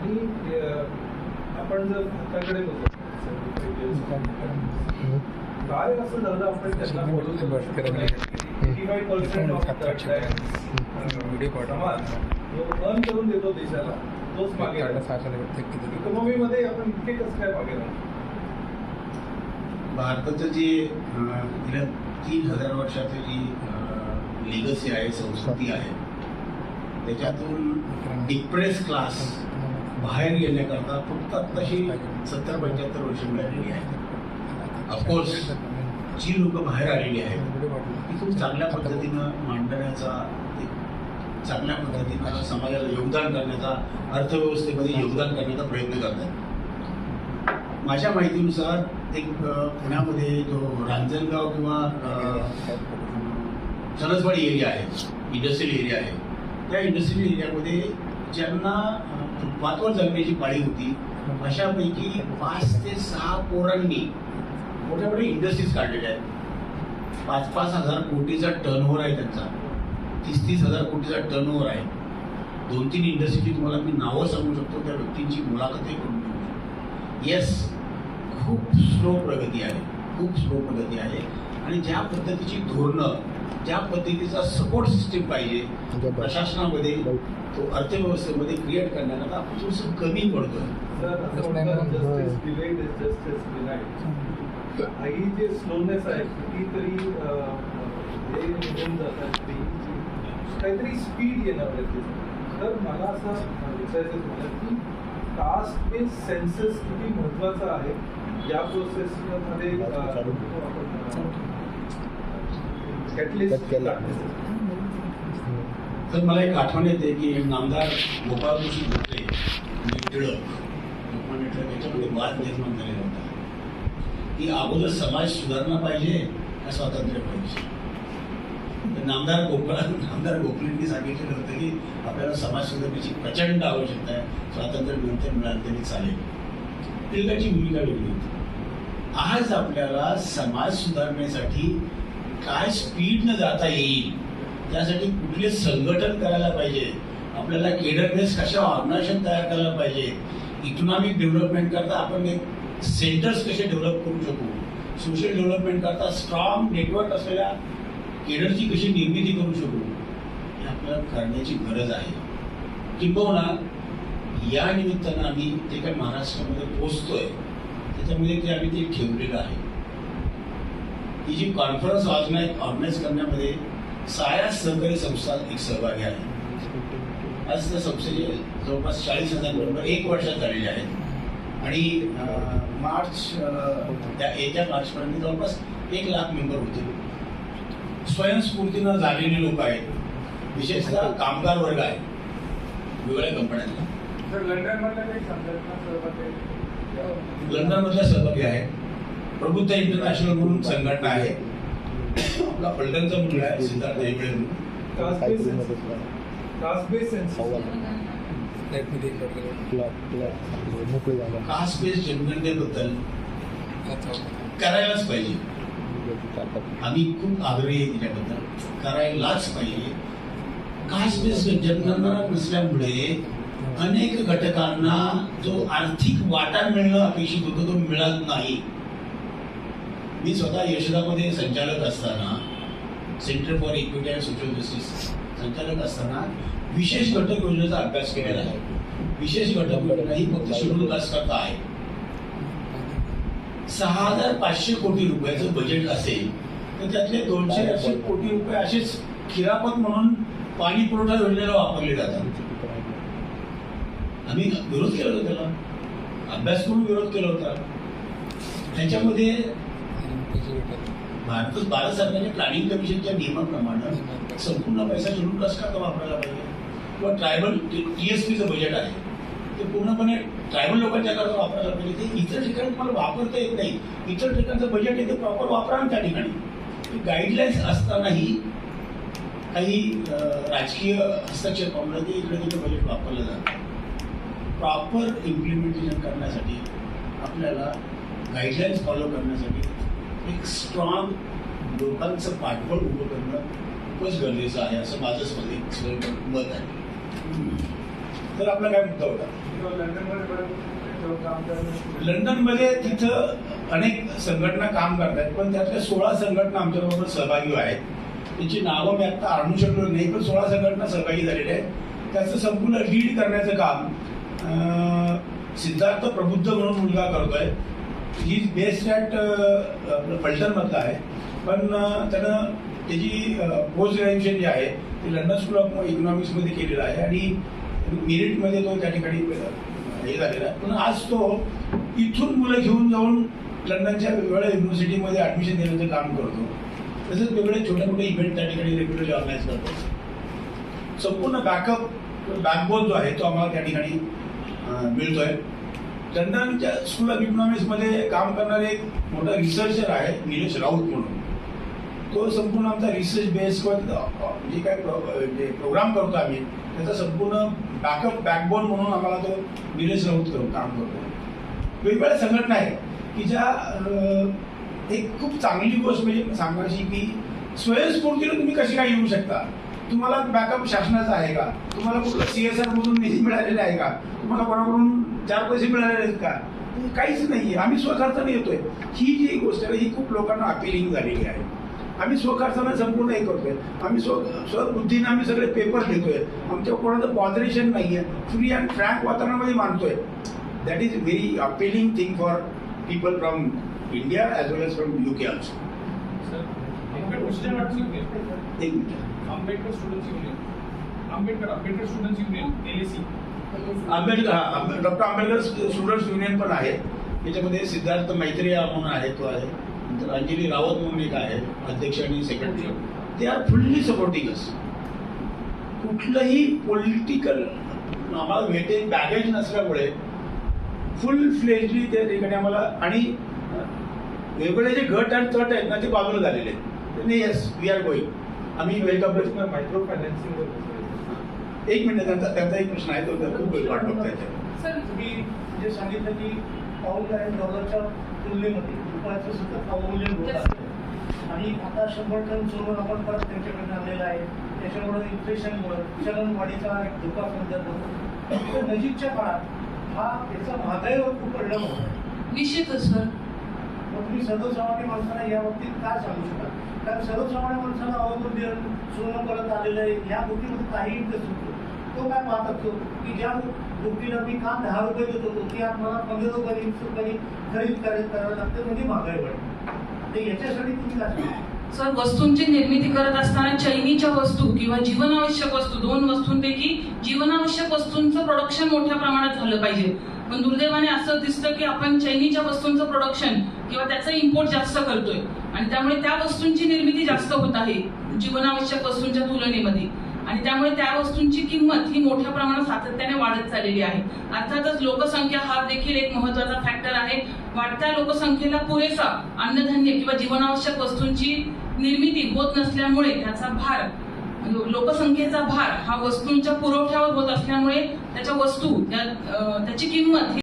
आणि आपण जर भारताकडे काय असं झालं आपण त्यांना अर्न करून देतो देशाला, तोच मागे इकॉनॉमीमध्ये आपण इतके कसं काय मागे राहतो? भारताचं जे गेल्या 3000 वर्षाचं जी लिगसी आहे, संस्कृती आहे, त्याच्यातून डिप्रेस क्लास बाहेर येण्याकरता फक्त आत्ताशी 70-75 वर्ष मिळालेली आहेत. ऑफकोर्स जी लोक बाहेर आलेली आहेत ती खूप चांगल्या पद्धतीनं मांडण्याचा, चांगल्या पद्धतीनं समाजाला योगदान करण्याचा, अर्थव्यवस्थेमध्ये योगदान करण्याचा प्रयत्न करतात. माझ्या माहितीनुसार एक पुण्यामध्ये जो रांजणगाव किंवा सरसवाडी एरिया आहे, इंडस्ट्रियल एरिया आहे, त्या इंडस्ट्रियल एरियामध्ये ज्यांना फुटपाथवर जगण्याची पाळी होती अशापैकी 5 ते 6 पोरांनी मोठ्या मोठ्या इंडस्ट्रीज काढलेल्या आहेत. 5-5 हजार कोटीचा टर्नओव्हर आहे त्यांचा, 30-30 हजार कोटीचा टर्नओव्हर आहे. 2-3 इंडस्ट्रीची तुम्हाला मी नावं सांगू शकतो, त्या व्यक्तींची मुलाखतही करून देऊ शकतो. येस, खूप स्लो प्रगती आहे, खूप स्लो प्रगती आहे. आणि ज्या पद्धतीची धोरणं, ज्या पद्धतीचा सपोर्ट सिस्टीम पाहिजे प्रशासनामध्ये, तो अर्थव्यवस्थेमध्ये क्रिएट करण्याला आपण थोडंसं कमी पडतोय. ही जे स्लोनेस आहे कितीतरी हे निघून जातात, काहीतरी स्पीड येणार आहे. तर मला असं विचारायचं तुम्हाला की कास्ट बेस्ड सेन्सस किती महत्त्वाचा आहे या प्रोसेसमध्ये? तर मला एक आठवण येते की नामदार गोपाळकृष्ण गोखले टिळक, लोकमान्य टिळक याच्यामध्ये वाद निर्माण झालेला होता की अगोदर समाज सुधारणा पाहिजे का स्वातंत्र्य पाहिजे. तर नामदार गोखलेंनी सांगितलेलं होतं की आपल्याला समाज सुधारण्याची प्रचंड आवश्यकता आहे, स्वातंत्र्य नंतर मिळालं तरी चालेल. टिळकाची भूमिका वेगळी होती. आज आपल्याला समाज सुधारण्यासाठी काय स्पीडनं जाता येईल, त्यासाठी कुठले संघटन करायला पाहिजे, आपल्याला केडर बेस कशा ऑर्गनायझेशन तयार करायला पाहिजे, इकॉनॉमिक डेव्हलपमेंट करता आपण एक सेंटर्स कसे डेव्हलप करू शकू, सोशल डेव्हलपमेंट करता स्ट्रॉंग नेटवर्क असलेल्या केडरची कशी निर्मिती करू शकू, हे आपल्याला करण्याची गरज आहे. किंबहुना या निमित्तानं आम्ही जे काही महाराष्ट्रामध्ये पोचतोय त्याच्यामध्ये ते आम्ही ते ठेवलेलं आहे. ही जी कॉन्फरन्स ऑर्गनाईज करण्यामध्ये साया सहकारी संस्था एक सहभागी आहे. आज त्या संस्थेचे जवळपास 40,000 मेंबर 1 वर्षात झालेले आहेत आणि येत्या मार्चपर्यंत जवळपास 1 लाख मेंबर होते. स्वयंस्फूर्तीनं झालेले लोक आहेत, विशेषतः कामगार वर्ग आहे वेगवेगळ्या कंपन्यांना. लंडनमधल्या सहभागी आहेत. प्रबुद्ध इंटरनॅशनल म्हणून संघटना आहे. आपला फलटणचा मुलगा आहे सिद्धार्थ हेगडे म्हणून. कास्ट बेस्ड जनगणनेबद्दल करायलाच पाहिजे. आम्ही खूप आग्रही आहे त्याच्याबद्दल, करायलाच पाहिजे. कास्ट बेस्ड जनगणना नसल्यामुळे अनेक घटकांना जो आर्थिक वाटा मिळणं अपेक्षित होतं तो मिळत नाही. मी स्वतः यशोदामध्ये संचालक असताना, centre for equity and social justice संचालक असताना विशेष घटक योजनेचा अभ्यास केलेला आहे. विशेष घटक योजना ही फक्त शेड्यूल कास्ट करता आहे. 6,500 कोटी रुपयाचं बजेट असेल तर त्यातले 280 कोटी रुपये असेच खिरापत म्हणून पाणी पुरवठा योजनेला वापरले जातात. आम्ही विरोध केला होता, त्याला अभ्यास करून विरोध केला होता. त्याच्यामध्ये भारत सरकारच्या प्लॅनिंग कमिशनच्या नियमाप्रमाणे संपूर्ण पैसा शेड्यूल कास्ट करता वापरायला पाहिजे. किंवा ट्रायबल TSPचं बजेट आहे ते पूर्णपणे ट्रायबल लोकांच्या करता वापरायला पाहिजे. ते इतर ठिकाणी तुम्हाला वापरता येत नाही. इतर ठिकाणचं बजेट आहे ते प्रॉपर वापरा ना त्या ठिकाणी. गाईडलाईन्स असतानाही काही राजकीय हस्तक्षेपामुळे ते इकडे तिकडे बजेट वापरलं जातं. प्रॉपर इम्प्लिमेंटेशन करण्यासाठी आपल्याला गाईडलाईन्स फॉलो करण्यासाठी एक स्ट्रॉंग लोकांचं पाठबळ उभं करणं खूपच गरजेचं आहे असं माझं मत आहे. तर आपला काय मुद्दा होता? लंडनमध्ये तिथं अनेक संघटना काम करतात, पण त्यातल्या 16 संघटना आमच्याबरोबर सहभागी आहेत. त्यांची नावं मी आता आणू शकलो नाही, पण 16 संघटना सहभागी झालेल्या आहेत. त्याचं संपूर्ण लीड करण्याचं काम सिद्धार्थ प्रबुद्ध म्हणून मुलगा करतोय. ही बेस्ड ॲट फलटणमधला आहे, पण त्यानं त्याची पोस्ट ग्रॅज्युएशन जे आहे ते लंडन स्कूल ऑफ इकॉनॉमिक्समध्ये केलेलं आहे आणि मेरिटमध्ये तो त्या ठिकाणी हे झालेला आहे. पण आज तो इथून मुलं घेऊन जाऊन लंडनच्या वेगवेगळ्या युनिव्हर्सिटीमध्ये ॲडमिशन देण्याचं काम करतो. तसंच वेगवेगळे छोटे मोठे इव्हेंट त्या ठिकाणी रेग्युलरली ऑर्गनाईज करतो. संपूर्ण बॅकबोन जो आहे तो आम्हाला त्या ठिकाणी मिळतोय. लंडनच्या स्कूल ऑफ इकॉनॉमिक्समध्ये काम करणारे एक मोठा रिसर्चर आहे निलेश राऊत म्हणून. तो संपूर्ण आमचा रिसर्च बेस किंवा जे काय प्रोग्राम करतो आम्ही त्याचा संपूर्ण बॅकबोन म्हणून आम्हाला तो निलेश राऊत काम करतो. वेगवेगळ्या संघटना आहेत की ज्या एक खूप चांगली गोष्ट म्हणजे सांगायची की स्वयंस्फूर्तीने तुम्ही कशी काय येऊ शकता. तुम्हाला बॅकअप शासनाचा आहे का, तुम्हाला कुठलं CSR मधून निधी मिळालेला आहे का, तुम्हाला कोणाकडून 4 पैसे मिळालेले आहेत का, काहीच नाहीये. आम्ही स्वखर्चाने येतोय. ही जी गोष्ट आहे ही खूप लोकांना अपिलिंग झालेली आहे. आम्ही स्वखर्चानं संपूर्ण हे करतोय. आम्ही स्वबुद्धीने आम्ही सगळे पेपर देतोय. आमच्या कोणाचं बॉदरेशन नाहीये. फ्री अँड फ्रँक वातावरणामध्ये मानतोय. That is very appealing thing for people from India as well as from UK also. एक मिनिट. Ambedkar students union LAC. Doctor Ambedkar students union पण आहे. याच्यामध्ये सिद्धार्थ मैत्रिया म्हणून आहे, तो आहे. नंतर अंजली रावत म्हणून एक आहे अध्यक्ष आणि secretary. They are fully supporting us. कुठलंही पॉलिटिकल आम्हाला वेटेज बॅगेज नसल्यामुळे फुल फ्लेजली त्या ठिकाणी आम्हाला आणि वेगवेगळे जे गट आणि तट आहेत ना ते बाजूला झालेले आहेत. नाही येस वी आर गोईंग. आम्ही वेलकम. Micro financing. एक मिनिट त्यांचा एक प्रश्न आहे तो खूप वाट बघताय. सर तुम्ही जे सांगितलं की पाऊल आणि डॉलरच्या तुलनेमध्ये रुपयाचं सुद्धा अवमूल्यन होत आहे आणि आता 100 टन सोनं आपण परत त्यांच्याकडे आणलेलं आहे. त्याच्यामुळे इन्फ्लेशनमुळे चलनवाढीचा एक धोका समजत नजीकच्या काळात हा याचा महागाईवर खूप परिणाम होतो. निश्चितच सर. मग तुम्ही सर्वसामान्य माणसाला या बाबतीत काय सांगू शकाल? कारण सर्वसामान्य माणसाला अवमूल्यन सोनं परत आलेलं आहे या गोष्टीमध्ये काही इंटरेस्ट होतो. तो काय पाहत असतो की ज्या गोष्टीला मी काल 10 रुपये देत होतो ती आज मला 15 रुपये 20 रुपये खरेदी करावं लागतं म्हणजे महागाई वाढते. तर याच्यासाठी तुम्ही काय सांगता? सर वस्तूंची निर्मिती करत असताना चैनीच्या वस्तू किंवा जीवनावश्यक वस्तू 2 वस्तूंपैकी जीवनावश्यक वस्तूंचं प्रोडक्शन मोठ्या प्रमाणात झालं पाहिजे. पण दुर्दैवाने असं दिसतं की आपण चैनीच्या वस्तूंचं प्रोडक्शन किंवा त्याचं इम्पोर्ट जास्त करतोय आणि त्यामुळे त्या वस्तूंची निर्मिती जास्त होत आहे जीवनावश्यक वस्तूंच्या तुलनेमध्ये आणि त्यामुळे त्या वस्तूंची किंमत ही मोठ्या प्रमाणात सातत्याने वाढत चाललेली आहे. अर्थातच लोकसंख्या हा देखील एक महत्त्वाचा फॅक्टर आहे. वाढत्या लोकसंख्येला पुरेसा अन्नधान्य किंवा जीवनावश्यक वस्तूंची निर्मिती होत नसल्यामुळे त्याचा भार लोकसंख्येचा भार हा वस्तूंच्या पुरवठ्यावर होत असल्यामुळे त्याच्या वस्तू त्याची किंमत